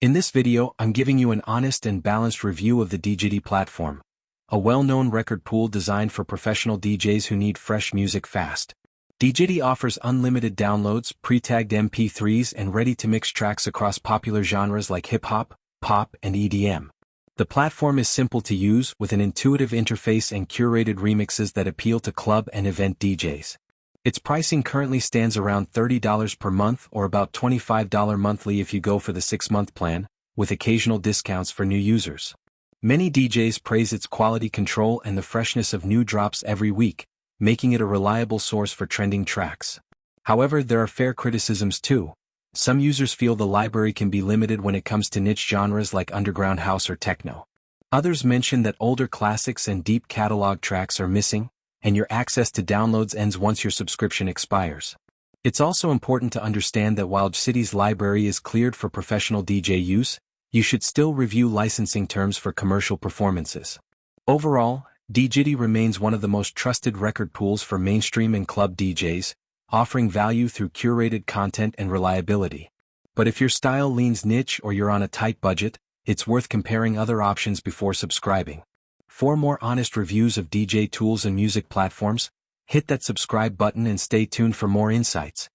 In this video, I'm giving you an honest and balanced review of the Digity platform, a well-known record pool designed for professional DJs who need fresh music fast. Digity offers unlimited downloads, pre-tagged MP3s, and ready-to-mix tracks across popular genres like hip-hop, pop, and EDM. The platform is simple to use, with an intuitive interface and curated remixes that appeal to club and event DJs. Its pricing currently stands around $30 per month or about $25 monthly if you go for the 6-month plan, with occasional discounts for new users. Many DJs praise its quality control and the freshness of new drops every week, making it a reliable source for trending tracks. However, there are fair criticisms too. Some users feel the library can be limited when it comes to niche genres like underground house or techno. Others mention that older classics and deep catalog tracks are missing, and your access to downloads ends once your subscription expires. It's also important to understand that while Digity's library is cleared for professional DJ use, you should still review licensing terms for commercial performances. Overall, Digity remains one of the most trusted record pools for mainstream and club DJs, offering value through curated content and reliability. But if your style leans niche or you're on a tight budget, it's worth comparing other options before subscribing. For more honest reviews of DJ tools and music platforms, hit that subscribe button and stay tuned for more insights.